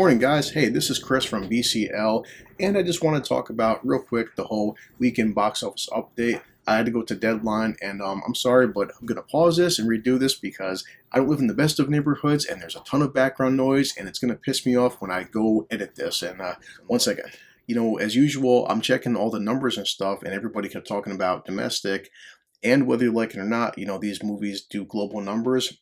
Morning, guys. Hey, this is Chris from BCL, and I just want to talk about real quick the whole weekend box office update. I had to go to deadline, and I'm sorry, but I'm gonna pause this and redo this because I don't live in the best of neighborhoods, and there's a ton of background noise, and it's gonna piss me off when I go edit this. And one second. As usual, I'm checking all the numbers and stuff, and everybody kept talking about domestic, and whether you like it or not, these movies do global numbers.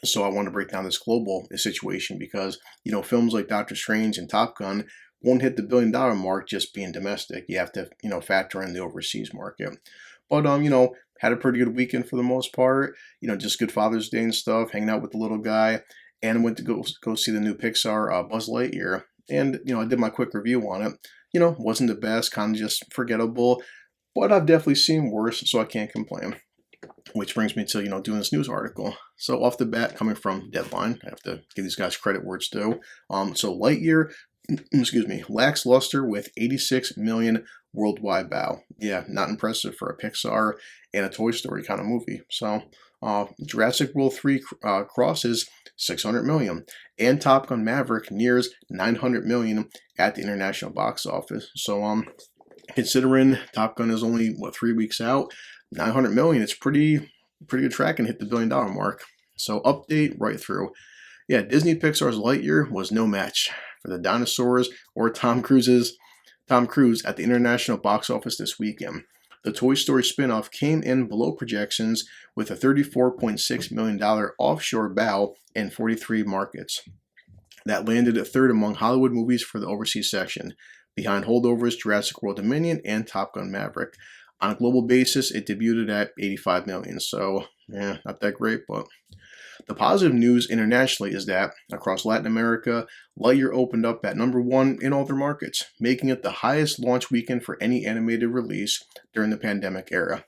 So I want to break down this global situation because, films like Doctor Strange and Top Gun won't hit the $1 billion mark just being domestic. You have to, factor in the overseas market. But, had a pretty good weekend for the most part. Just good Father's Day and stuff, hanging out with the little guy. And I went to go see the new Pixar Buzz Lightyear. And, I did my quick review on it. Wasn't the best, kind of just forgettable. But I've definitely seen worse, so I can't complain. Which brings me to, doing this news article. So off the bat, coming from Deadline, I have to give these guys credit where it's due. So Lightyear, lacks luster with 86 million worldwide bow. Yeah, not impressive for a Pixar and a Toy Story kind of movie. So Jurassic World 3 crosses 600 million, and Top Gun Maverick nears 900 million at the international box office. So considering Top Gun is only 3 weeks out, 900 million, it's pretty good track and hit the $1 billion mark. So update right through. Yeah, Disney Pixar's Lightyear was no match for the dinosaurs or Tom Cruise at the international box office this weekend. The Toy Story spinoff came in below projections with a $34.6 million offshore bow in 43 markets. That landed at third among Hollywood movies for the overseas section, behind holdovers Jurassic World Dominion and Top Gun Maverick. On a global basis, it debuted at 85 million, so yeah, not that great, but the positive news internationally is that across Latin America, Lightyear opened up at #1 in all their markets, making it the highest launch weekend for any animated release during the pandemic era.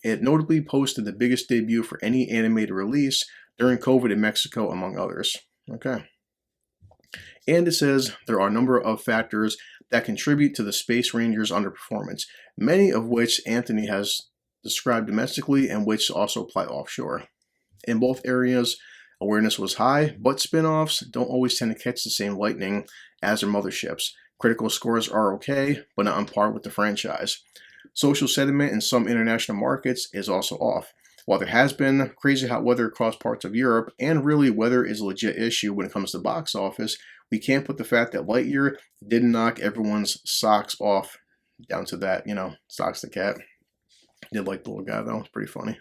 It notably posted the biggest debut for any animated release during COVID in Mexico, among others. Okay. And it says there are a number of factors that contribute to the Space Rangers' underperformance, many of which Anthony has described domestically and which also apply offshore. In both areas, awareness was high, but spin-offs don't always tend to catch the same lightning as their motherships. Critical scores are okay, but not on par with the franchise. Social sentiment in some international markets is also off. While there has been crazy hot weather across parts of Europe, and really weather is a legit issue when it comes to box office, we can't put the fact that Lightyear didn't knock everyone's socks off down to that, socks the cat. Did like the little guy though, it's pretty funny.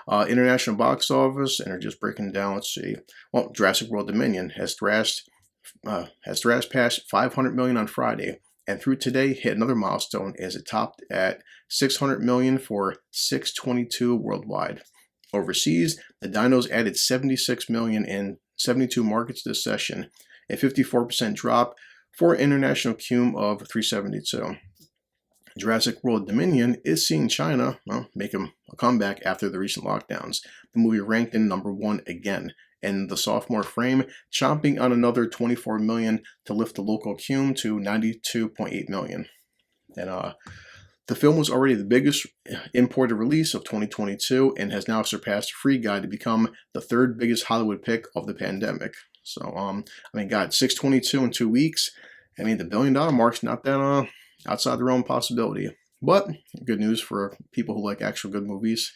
International box office, and they're just breaking down, let's see. Well, Jurassic World Dominion has thrashed past 500 million on Friday, and through today hit another milestone as it topped at 600 million for 622 worldwide. Overseas, the Dinos added 76 million in 72 markets this session, a 54% drop for an international cum of 372. Jurassic World Dominion is seeing China make a comeback after the recent lockdowns. The movie ranked in #1 again, and the sophomore frame chomping on another 24 million to lift the local cum to 92.8 million. And the film was already the biggest imported release of 2022 and has now surpassed Free Guy to become the third biggest Hollywood pick of the pandemic. So, God, 622 in 2 weeks. The $1 billion mark's not that outside the realm of possibility. But good news for people who like actual good movies.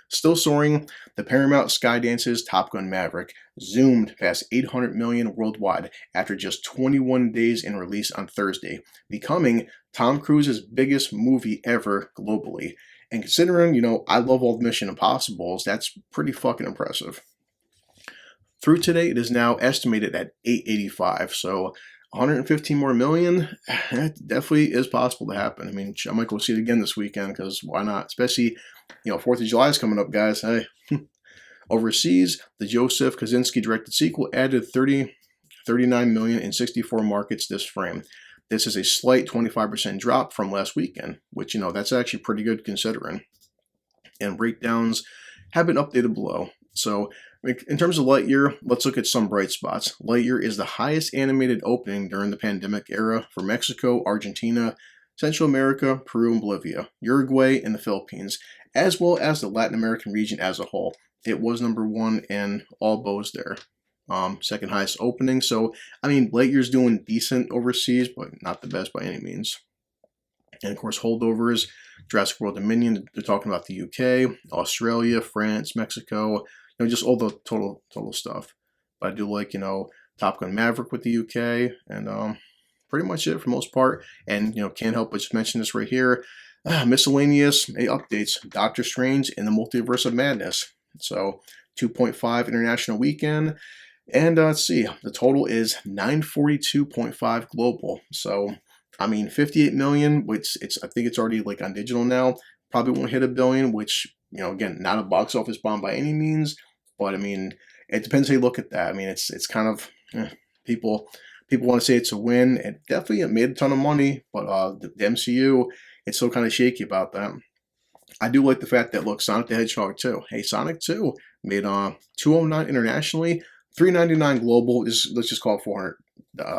Still soaring, the Paramount Skydance's Top Gun Maverick zoomed past 800 million worldwide after just 21 days in release on Thursday, becoming Tom Cruise's biggest movie ever globally. And considering, I love all the Mission Impossibles, that's pretty fucking impressive. Through today, it is now estimated at 885, so 115 more million, that definitely is possible to happen. I might go see it again this weekend, because why not? Especially, 4th of July is coming up, guys. Hey. Overseas, the Joseph Kosinski directed sequel added 39 million in 64 markets this frame. This is a slight 25% drop from last weekend, which, that's actually pretty good considering. And breakdowns have been updated below. So, in terms of Lightyear, let's look at some bright spots. Lightyear is the highest animated opening during the pandemic era for Mexico, Argentina, Central America, Peru, and Bolivia, Uruguay, and the Philippines, as well as the Latin American region as a whole. It was #1 in all bows there. second highest opening. So I mean, Lightyear's doing decent overseas, but not the best by any means. And of course, holdovers, Jurassic World Dominion. They're talking about the UK, Australia, France, Mexico. Just all the total stuff. But I do like Top Gun Maverick with the UK, and pretty much it for most part. And can't help but just mention this right here. Miscellaneous updates: Doctor Strange in the Multiverse of Madness. So 2.5 international weekend. And let's see, the total is 942.5 global. So I mean, 58 million, which I think it's already like on digital now. Probably won't hit a billion, which again, not a box office bomb by any means. But I mean, it depends how you look at that. I mean, it's kind of people want to say it's a win. It definitely made a ton of money, but the MCU, it's still kind of shaky about that. I do like the fact that, look, Sonic the Hedgehog 2. Hey, Sonic 2 made 209 internationally, 399 global. Let's just call it 400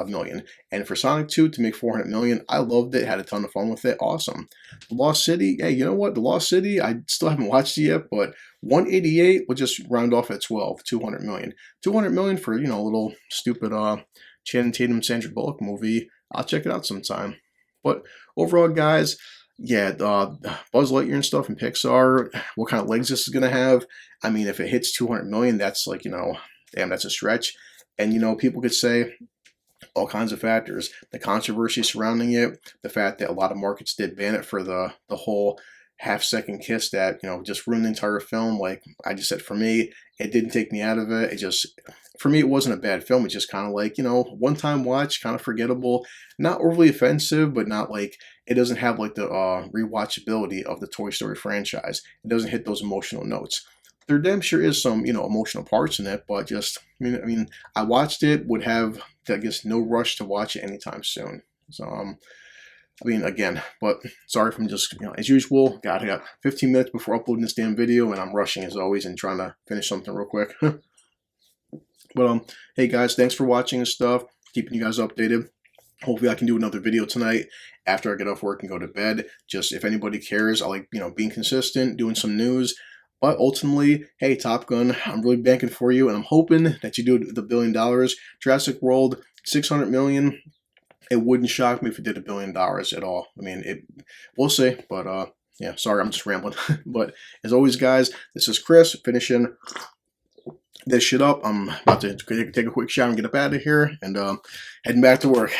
million. And for Sonic 2 to make 400 million, I loved it. Had a ton of fun with it. Awesome. The Lost City. Hey, you know what? The Lost City. I still haven't watched it yet, but 188 will just round off at 12. 200 million. 200 million for a little stupid Channing Tatum, Sandra Bullock movie. I'll check it out sometime. But overall, guys, yeah, Buzz Lightyear and stuff and Pixar, what kind of legs this is going to have. I mean, if it hits 200 million, that's like, damn, that's a stretch. And, people could say all kinds of factors. The controversy surrounding it, the fact that a lot of markets did ban it for the whole half-second kiss that, just ruined the entire film. Like I just said, for me, it didn't take me out of it. It just, for me, it wasn't a bad film. It's just kind of like, one-time watch, kind of forgettable, not overly offensive, but not like, it doesn't have like the rewatchability of the Toy Story franchise. It doesn't hit those emotional notes. There damn sure is some, emotional parts in it, but just, I mean, I watched it, would have, I guess, no rush to watch it anytime soon. So, I mean, again, but sorry if I'm just, as usual, I got 15 minutes before uploading this damn video, and I'm rushing as always and trying to finish something real quick. But, hey guys, thanks for watching and stuff, keeping you guys updated. Hopefully I can do another video tonight after I get off work and go to bed. Just if anybody cares, I like, being consistent, doing some news. But ultimately, hey, Top Gun, I'm really banking for you, and I'm hoping that you do the $1 billion. Jurassic World, 600 million. It wouldn't shock me if it did $1 billion at all. I mean, we'll see. But yeah, sorry, I'm just rambling. But as always, guys, this is Chris finishing this shit up. I'm about to take a quick shower and get up out of here, and heading back to work.